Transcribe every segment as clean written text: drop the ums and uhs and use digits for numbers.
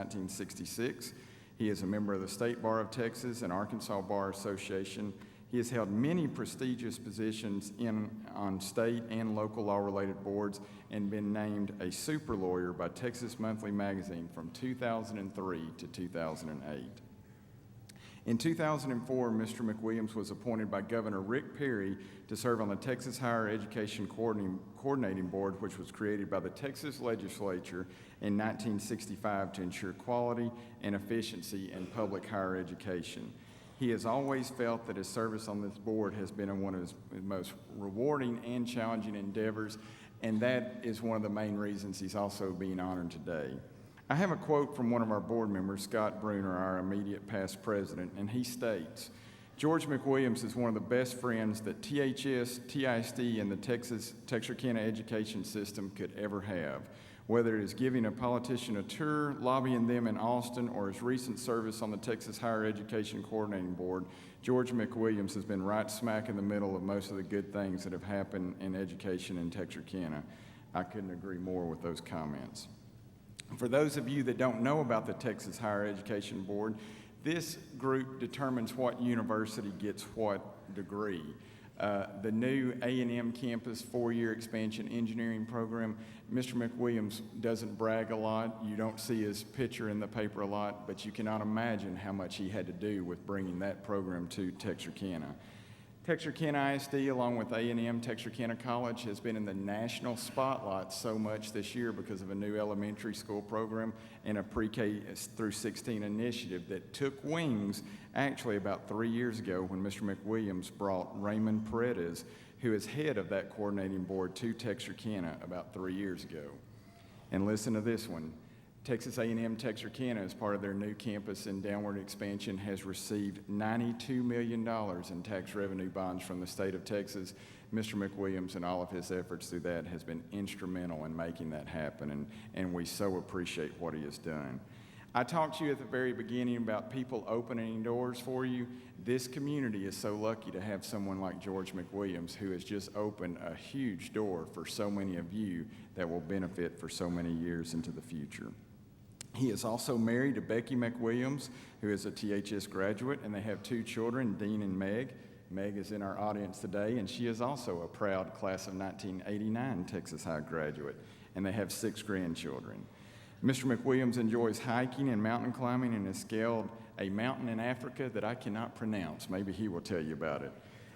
1966. He is a member of the State Bar of Texas and Arkansas Bar Association. He has held many prestigious positions on state and local law-related boards and been named a super lawyer by Texas Monthly Magazine from 2003 to 2008. In 2004, Mr. McWilliams was appointed by Governor Rick Perry to serve on the Texas Higher Education Coordinating Board, which was created by the Texas Legislature in 1965 to ensure quality and efficiency in public higher education. He has always felt that his service on this board has been one of his most rewarding and challenging endeavors, and that is one of the main reasons he's also being honored today. I have a quote from one of our board members, Scott Bruner, our immediate past president, and he states, "George McWilliams is one of the best friends that THS, TISD, and the Texarkana education system could ever have. Whether it is giving a politician a tour, lobbying them in Austin, or his recent service on the Texas Higher Education Coordinating Board, George McWilliams has been right smack in the middle of most of the good things that have happened in education in Texarkana." I couldn't agree more with those comments. For those of you that don't know about the Texas Higher Education Board, this group determines what university gets what degree. The new A&M campus four-year expansion engineering program, Mr. McWilliams doesn't brag a lot. You don't see his picture in the paper a lot, but you cannot imagine how much he had to do with bringing that program to Texarkana. Texarkana ISD, along with A&M Texarkana College, has been in the national spotlight so much this year because of a new elementary school program and a pre-K through 16 initiative that took wings actually about 3 years ago when Mr. McWilliams brought Raymond Paredes, who is head of that coordinating board, to Texarkana about 3 years ago. And listen to this one. Texas A&M Texarkana, as part of their new campus and downward expansion, has received $92 million in tax revenue bonds from the state of Texas. Mr. McWilliams and all of his efforts through that has been instrumental in making that happen, and we so appreciate what he has done. I talked to you at the very beginning about people opening doors for you. This community is so lucky to have someone like George McWilliams, who has just opened a huge door for so many of you that will benefit for so many years into the future. He is also married to Becky McWilliams, who is a THS graduate, and they have two children, Dean and Meg. Meg is in our audience today, and she is also a proud class of 1989 Texas High graduate, and they have 6 grandchildren. Mr. McWilliams enjoys hiking and mountain climbing and has scaled a mountain in Africa that I cannot pronounce. Maybe he will tell you about it.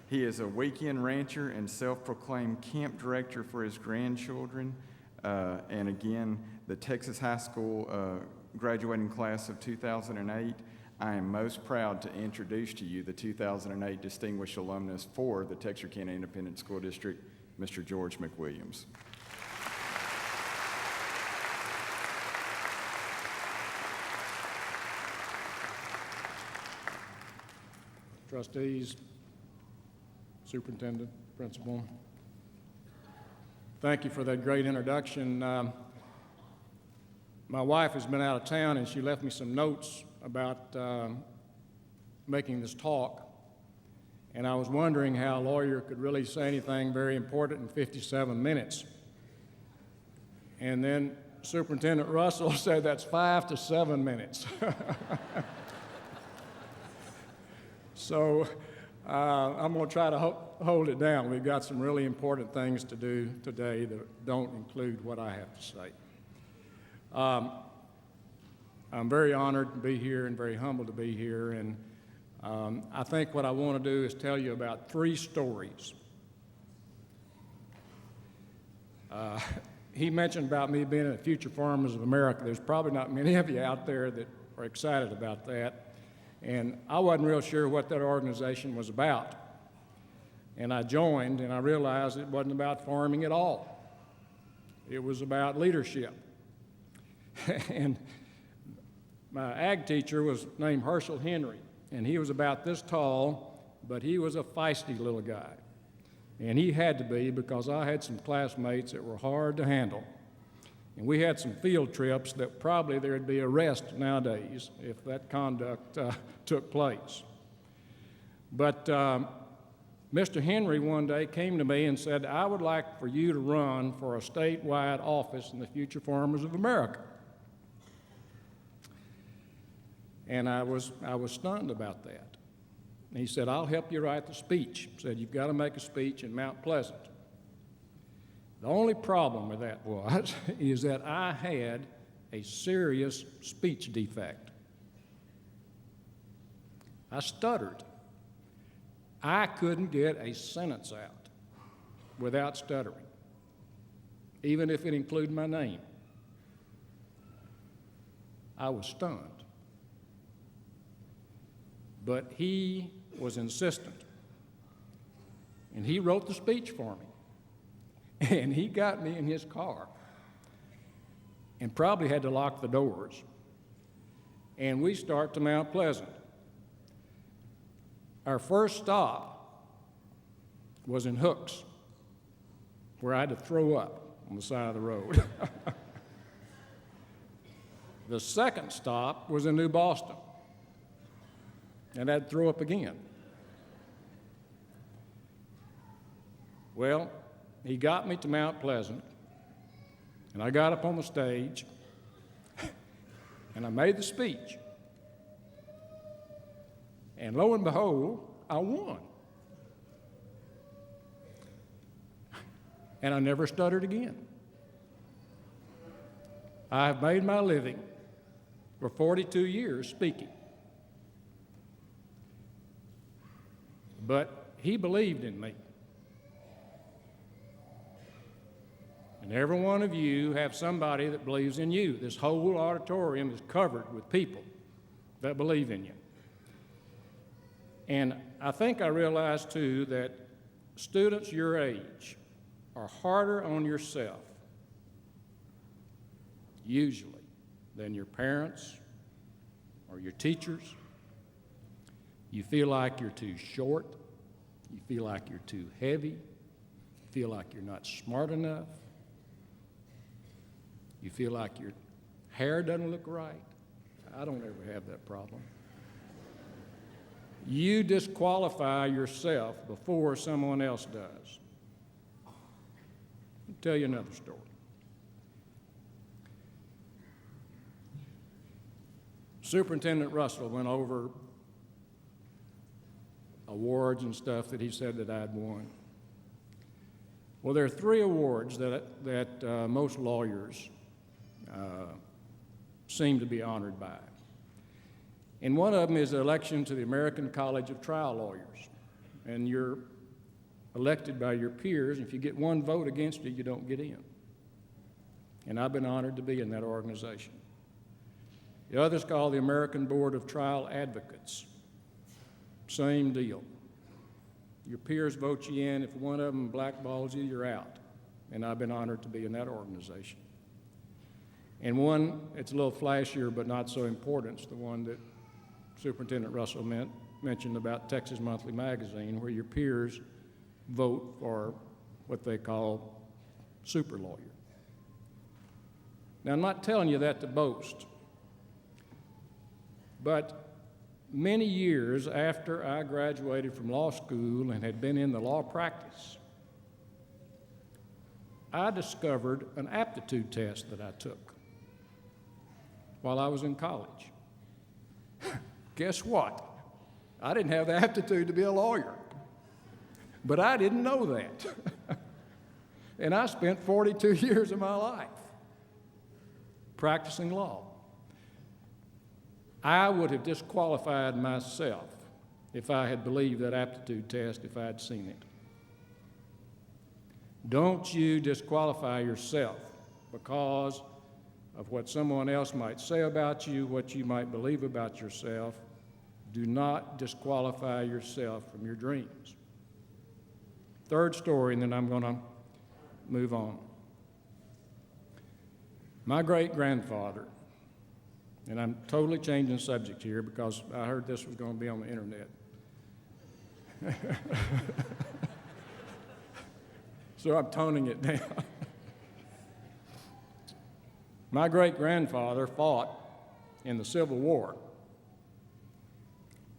He is a weekend rancher and self-proclaimed camp director for his grandchildren. And again, the Texas High School graduating class of 2008, I am most proud to introduce to you the 2008 Distinguished Alumnus for the Texarkana Independent School District, Mr. George McWilliams. Trustees, Superintendent, Principal, thank you for that great introduction. My wife has been out of town, and she left me some notes about making this talk, and I was wondering how a lawyer could really say anything very important in 57 minutes. And then Superintendent Russell said that's 5 to 7 minutes. So I'm going to try to hold it down. We've got some really important things to do today that don't include what I have to say. I'm very honored to be here and very humbled to be here, and I think what I want to do is tell you about 3 stories. He mentioned about me being in the Future Farmers of America. There's probably not many of you out there that are excited about that. And I wasn't real sure what that organization was about. And I joined, and I realized it wasn't about farming at all. It was about leadership. And my ag teacher was named Herschel Henry, and he was about this tall, but he was a feisty little guy. And he had to be, because I had some classmates that were hard to handle. And we had some field trips that probably there'd be arrest nowadays if that conduct took place. But Mr. Henry one day came to me and said, "I would like for you to run for a statewide office in the Future Farmers of America." And I was stunned about that. And he said, I'll help you write the speech. He said, you've got to make a speech in Mount Pleasant. The only problem with that was, is that I had a serious speech defect. I stuttered. I couldn't get a sentence out without stuttering, even if it included my name. I was stunned. But he was insistent, and he wrote the speech for me, and he got me in his car and probably had to lock the doors, and we start to Mount Pleasant. Our first stop was in Hooks, where I had to throw up on the side of the road. The second stop was in New Boston, and I had to throw up again. Well, he got me to Mount Pleasant, and I got up on the stage, and I made the speech. And lo and behold, I won. And I never stuttered again. I have made my living for 42 years speaking. But he believed in me. And every one of you have somebody that believes in you. This whole auditorium is covered with people that believe in you. And I think I realized, too, that students your age are harder on yourself, usually, than your parents or your teachers. You feel like you're too short. You feel like you're too heavy. You feel like you're not smart enough. You feel like your hair doesn't look right. I don't ever have that problem. You disqualify yourself before someone else does. I'll tell you another story. Superintendent Russell went over awards and stuff that he said that I'd won. Well, there are 3 awards that most lawyers seem to be honored by. And one of them is the election to the American College of Trial Lawyers. And you're elected by your peers. If you get 1 vote against you, you don't get in. And I've been honored to be in that organization. The other's called the American Board of Trial Advocates. Same deal. Your peers vote you in. If one of them blackballs you, you're out. And I've been honored to be in that organization. And one, it's a little flashier but not so important. It's the one that Superintendent Russell mentioned about Texas Monthly Magazine, where your peers vote for what they call super lawyer. Now, I'm not telling you that to boast, but many years after I graduated from law school and had been in the law practice, I discovered an aptitude test that I took while I was in college. Guess what? I didn't have the aptitude to be a lawyer, but I didn't know that. And I spent 42 years of my life practicing law. I would have disqualified myself if I had believed that aptitude test, if I had seen it. Don't you disqualify yourself because of what someone else might say about you, what you might believe about yourself. Do not disqualify yourself from your dreams. Third story, and then I'm going to move on. My great-grandfather, and I'm totally changing the subject here because I heard this was going to be on the internet. So I'm toning it down. My great-grandfather fought in the Civil War,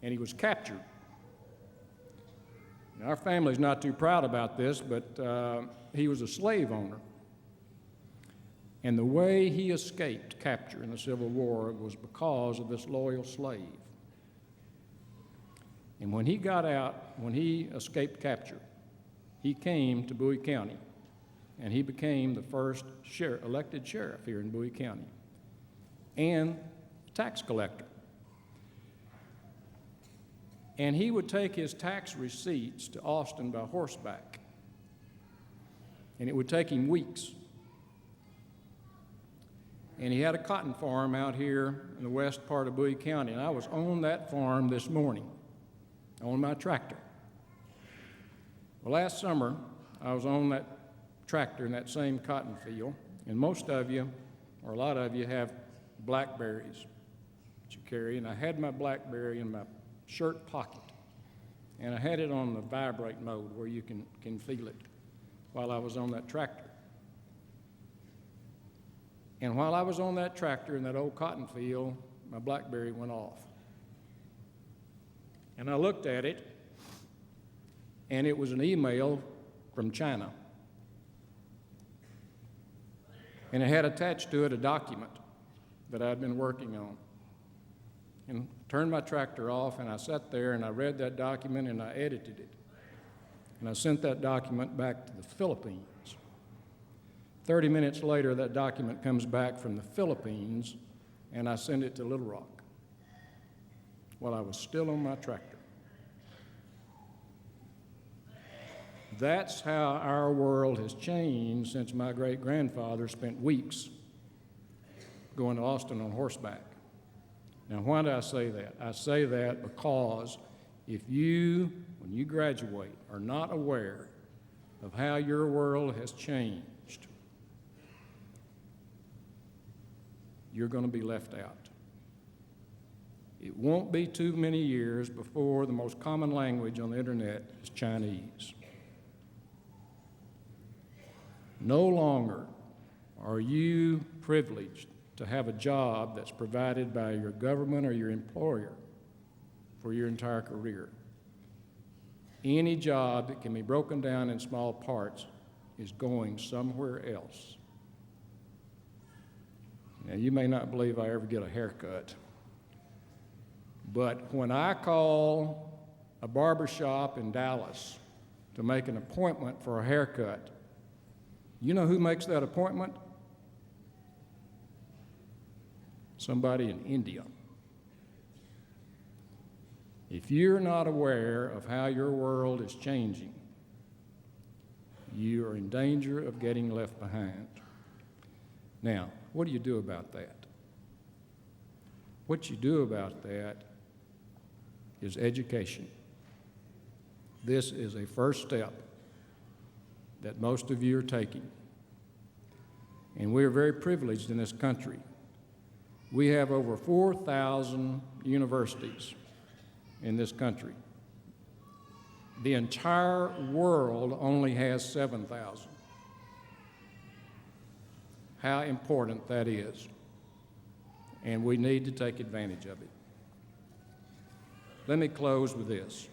and he was captured. Now, our family's not too proud about this, but he was a slave owner. And the way he escaped capture in the Civil War was because of this loyal slave. And when he got out, when he escaped capture, he came to Bowie County, and he became the first elected sheriff here in Bowie County and tax collector. And he would take his tax receipts to Austin by horseback, and it would take him weeks. And he had a cotton farm out here in the west part of Bowie County, and I was on that farm this morning on my tractor. Well, last summer, I was on that tractor in that same cotton field, and most of you, or a lot of you, have blackberries that you carry, and I had my blackberry in my shirt pocket, and I had it on the vibrate mode where you can feel it while I was on that tractor. And while I was on that tractor in that old cotton field, my blackberry went off. And I looked at it, and it was an email from China. And it had attached to it a document that I'd been working on. And turned my tractor off, and I sat there and I read that document and I edited it. And I sent that document back to the Philippines. 30 minutes later, that document comes back from the Philippines, and I sent it to Little Rock while I was still on my tractor. That's how our world has changed since my great-grandfather spent weeks going to Austin on horseback. Now, why do I say that? I say that because if you, when you graduate, are not aware of how your world has changed, you're going to be left out. It won't be too many years before the most common language on the internet is Chinese. No longer are you privileged to have a job that's provided by your government or your employer for your entire career. Any job that can be broken down in small parts is going somewhere else. Now, you may not believe I ever get a haircut, but when I call a barber shop in Dallas to make an appointment for a haircut, you know who makes that appointment? Somebody in India. If you're not aware of how your world is changing, you are in danger of getting left behind. Now, what do you do about that? What you do about that is education. This is a first step that most of you are taking. And we are very privileged in this country. We have over 4,000 universities in this country. The entire world only has 7,000. How important that is. And we need to take advantage of it. Let me close with this.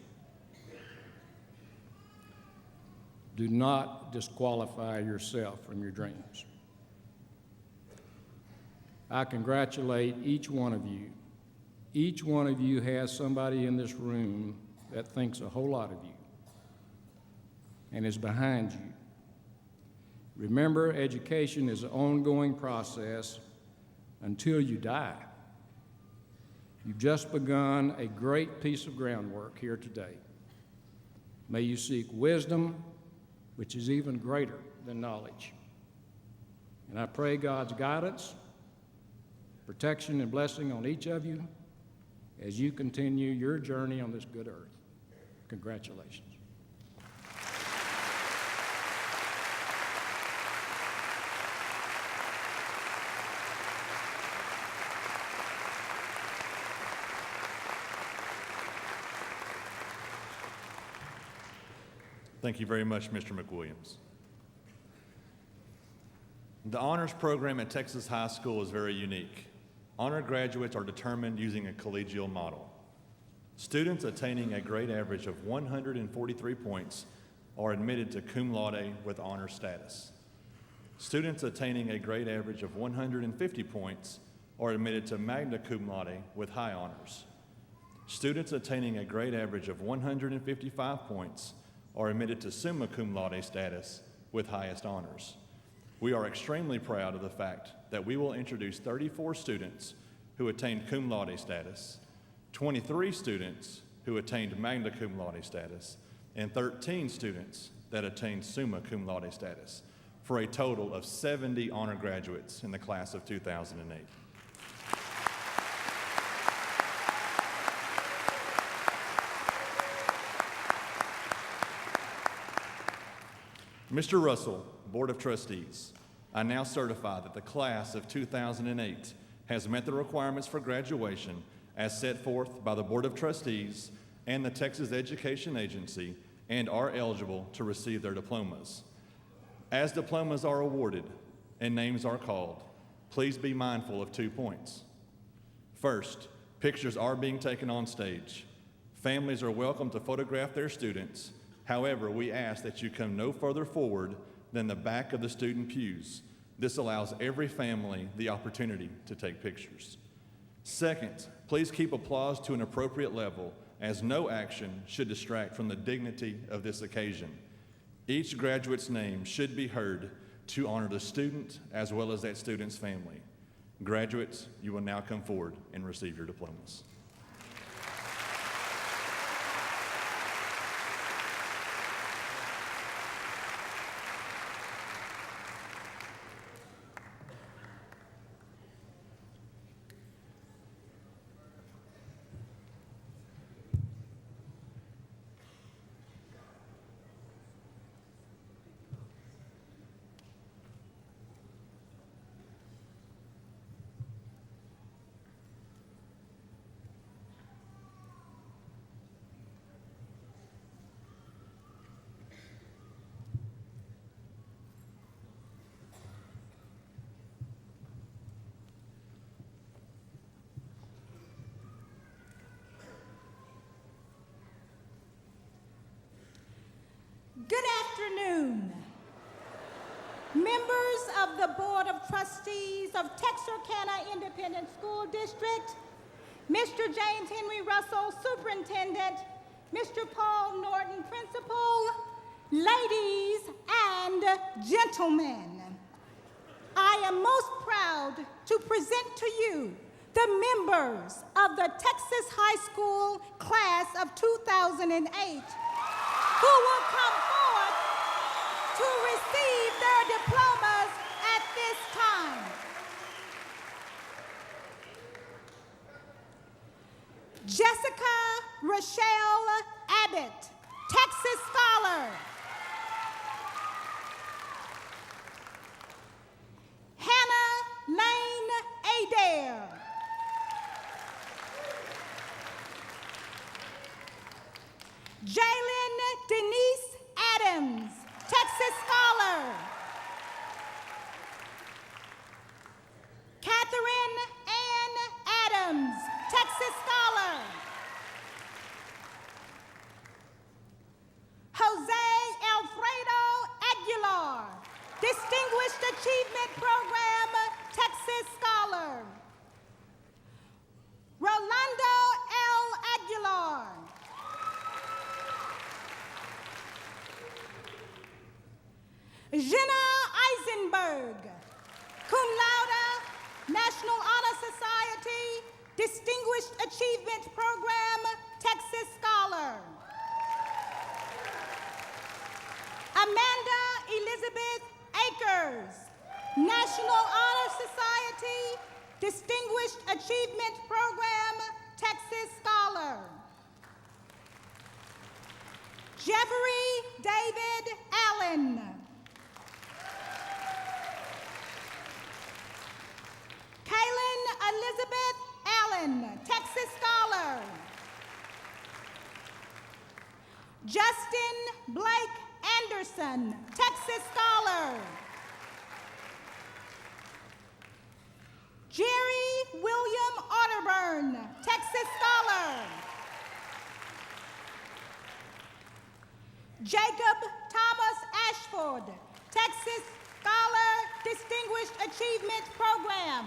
Do not disqualify yourself from your dreams. I congratulate each one of you. Each one of you has somebody in this room that thinks a whole lot of you and is behind you. Remember, education is an ongoing process until you die. You've just begun a great piece of groundwork here today. May you seek wisdom, which is even greater than knowledge. And I pray God's guidance, protection, and blessing on each of you as you continue your journey on this good earth. Congratulations. Thank you very much, Mr. McWilliams. The honors program at Texas High School is very unique. Honor graduates are determined using a collegial model. Students attaining a grade average of 143 points are admitted to cum laude with honor status. Students attaining a grade average of 150 points are admitted to magna cum laude with high honors. Students attaining a grade average of 155 points are admitted to summa cum laude status with highest honors. We are extremely proud of the fact that we will introduce 34 students who attained cum laude status, 23 students who attained magna cum laude status, and 13 students that attained summa cum laude status, for a total of 70 honor graduates in the class of 2008. Mr. Russell, Board of Trustees, I now certify that the class of 2008 has met the requirements for graduation as set forth by the Board of Trustees and the Texas Education Agency and are eligible to receive their diplomas. As diplomas are awarded and names are called, please be mindful of 2 points. First, pictures are being taken on stage. Families are welcome to photograph their students. However, we ask that you come no further forward than the back of the student pews. This allows every family the opportunity to take pictures. Second, please keep applause to an appropriate level, as no action should distract from the dignity of this occasion. Each graduate's name should be heard to honor the student as well as that student's family. Graduates, you will now come forward and receive your diplomas. Good afternoon. Members of the Board of Trustees of Texarkana Independent School District, Mr. James Henry Russell, Superintendent, Mr. Paul Norton, Principal, ladies and gentlemen, I am most proud to present to you the members of the Texas High School class of 2008 who will come forth to receive their diplomas at this time. Jessica Rochelle Abbott, Texas Scholar. Hannah Lane Adair. Jalen Denise Adams, Texas Scholar. Catherine Ann Adams, Texas Scholar. Jose Alfredo Aguilar, Distinguished Achievement Program, Texas Scholar. Rolando L. Aguilar. Jenna Eisenberg, cum laude, National Honor Society, Distinguished Achievement Program, Texas Scholar. Amanda Elizabeth Akers, National Honor Society, Distinguished Achievement Program, Texas Scholar. Jeffrey David Allen. Kaylin Elizabeth Allen, Texas Scholar. Justin Blake Anderson, Texas Scholar. Jerry William Otterburn, Texas Scholar. Jacob Thomas Ashford, Texas Scholar Distinguished Achievement Program.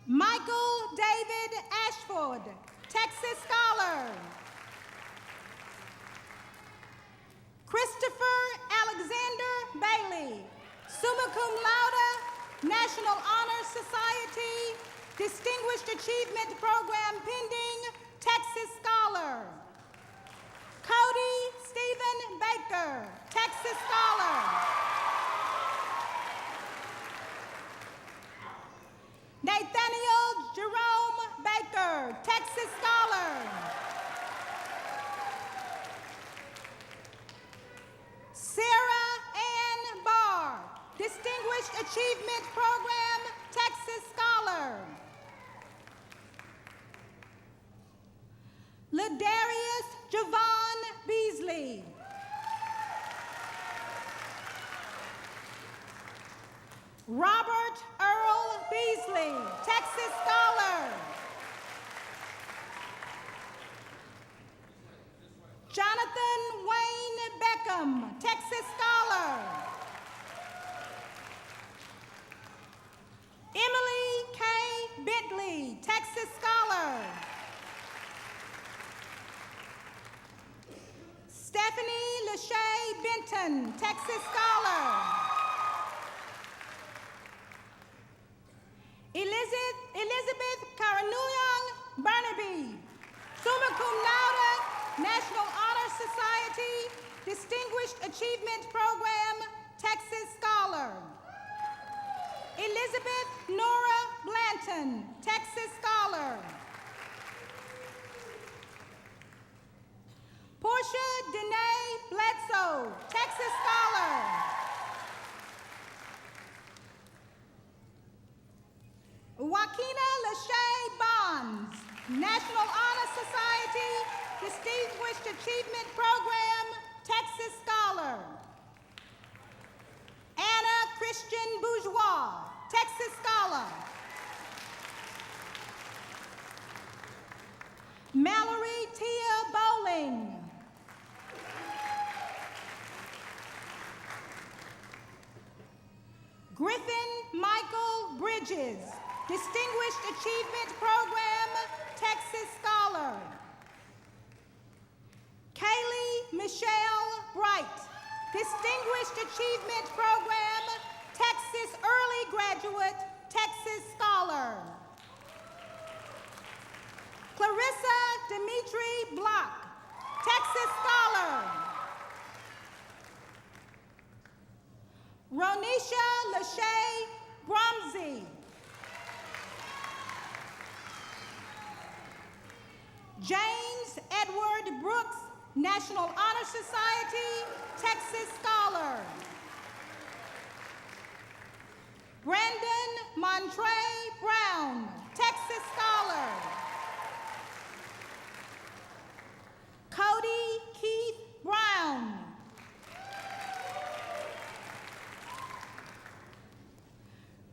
Michael David Ashford, Texas Scholar. Christopher Alexander Bailey, summa cum laude, National Honor Society, Distinguished Achievement Program pending, Texas Scholar. Cody Stephen Baker, Texas Scholar. Nathaniel Jerome Baker, Texas Scholar. Sarah Ann Barr, Distinguished Achievement Program, Texas Scholar. Ladarius Javon Beasley. Robert Earl Beasley, Texas Scholar. Jonathan Wayne Beckham, Texas Scholar. Emily K. Bentley, Texas Scholar. Stephanie Lachey Benton, Texas Scholar. Elizabeth Karanuyang Barnaby, summa cum laude, National Honor Society, Distinguished Achievement Program, Texas Scholar. Elizabeth Nora Blanton, Texas Scholar. Portia Danae Bledsoe, Texas Scholar. Joaquina Lachey Bonds, National Honor Society, Distinguished Achievement Program, Texas Scholar. Anna Christian Bourgeois, Texas Scholar. Mallory Tia Bowling. Griffin Michael Bridges, Distinguished Achievement Program, Texas Scholar. Kaylee Michelle Bright, Distinguished Achievement Program, Texas Early Graduate, Texas Scholar. Clarissa Dimitri Block, Texas Scholar. Ronisha Lachey Bromsey. James Edward Brooks, National Honor Society, Texas Scholar. Brandon Montre Brown, Texas Scholar. Cody Keith Brown.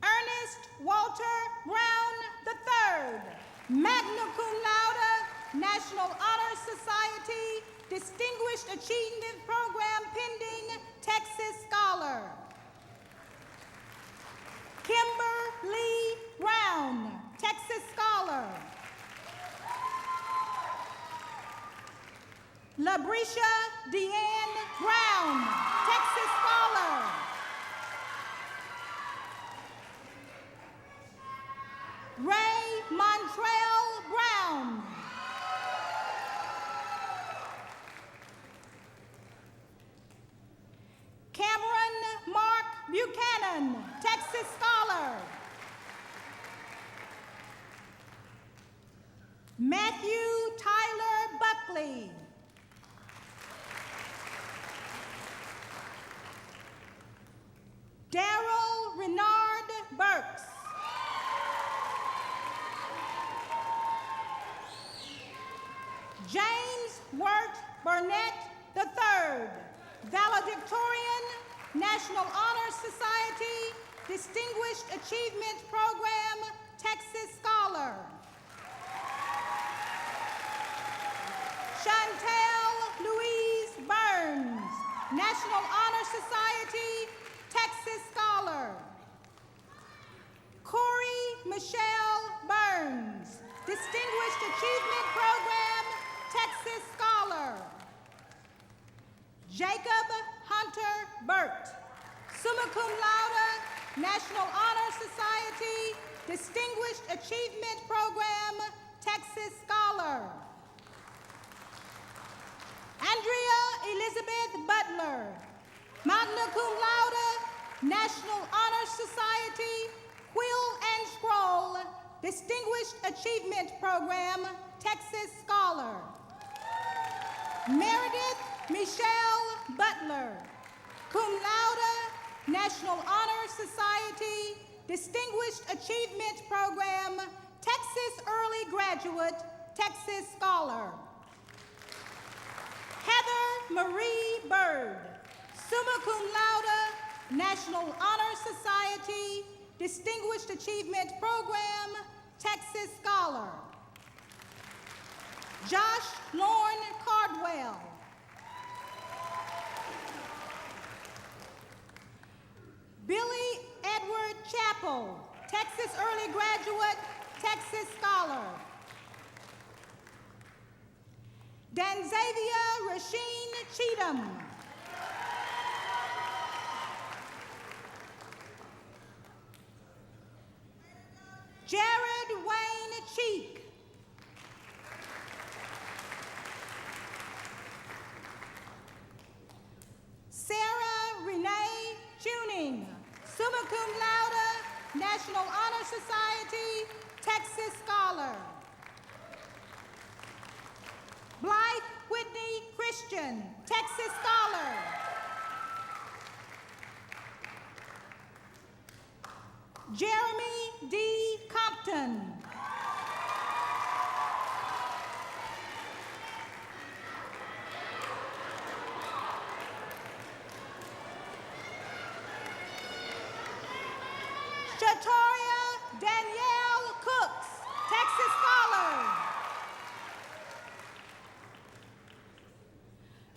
Ernest Walter Brown III, magna cum laude, National Honor Society, Distinguished Achievement Program pending, Texas Scholar. Kimber Lee Brown, Texas Scholar. LaBrisha Deanne Brown, Texas Scholar. Ray Montrell Brown. Cameron Mark Buchanan, Texas Scholar. Matthew Tyler Buckley. Daryl Renard Burks. James Wirt Burnett III, valedictorian, National Honor Society, Distinguished Achievement Program, Texas Scholar. Chantel Louise Burns, National Honor Society, Texas Scholar. Michelle Burns, Distinguished Achievement Program, Texas Scholar. Jacob Hunter Burt, summa cum laude, National Honor Society, Distinguished Achievement Program, Texas Scholar. Andrea Elizabeth Butler, magna cum laude, National Honor Society, Quill and Scroll, Distinguished Achievement Program, Texas Scholar. Meredith Michelle Butler, cum laude, National Honor Society, Distinguished Achievement Program, Texas Early Graduate, Texas Scholar. Heather Marie Bird, summa cum laude, National Honor Society, Distinguished Achievement Program, Texas Scholar. Josh Lorne Cardwell. Billy Edward Chappell, Texas Early Graduate, Texas Scholar. Danzavia Rasheen Cheatham. Jared Wayne Cheek. Sarah Renee Tuning, summa cum laude, National Honor Society, Texas Scholar. Blythe Whitney Christian, Texas Scholar. Jeremy D. Compton. Shatoria Danielle Cooks, Texas Scholar.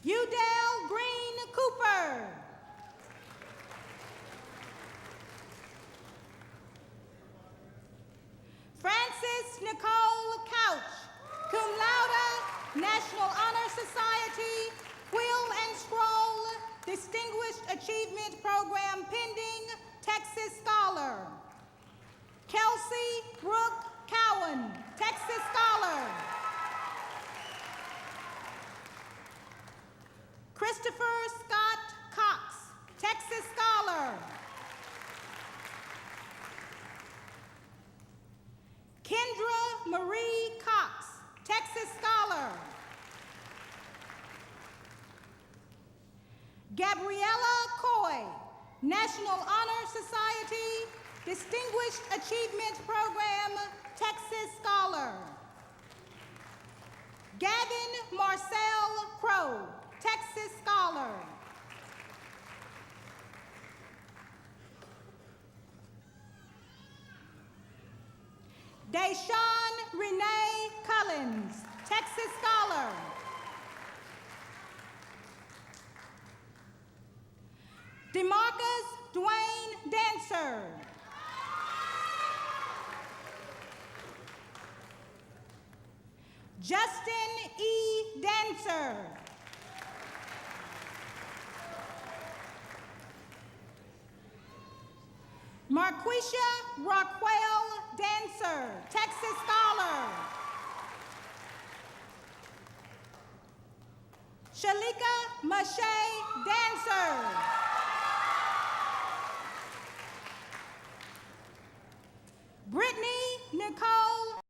Udell Green Cooper. Frances Nicole Couch, cum laude, National Honor Society, Quill and Scroll, Distinguished Achievement Program pending, Texas Scholar. Kelsey Brooke Cowan, Texas Scholar. Christopher Scott Cox, Texas Scholar. Kendra Marie Cox, Texas Scholar. Gabriella Coy, National Honor Society, Distinguished Achievement Program, Texas Scholar. Gavin Marcel Crow, Texas Scholar. Deshawn Renee Cullins, Texas Scholar. DeMarcus Dwayne Dancer. Justin E. Dancer. Marquisha Rockwell Dancer, Texas Scholar. Shalika Mache Dancer. Brittany Nicole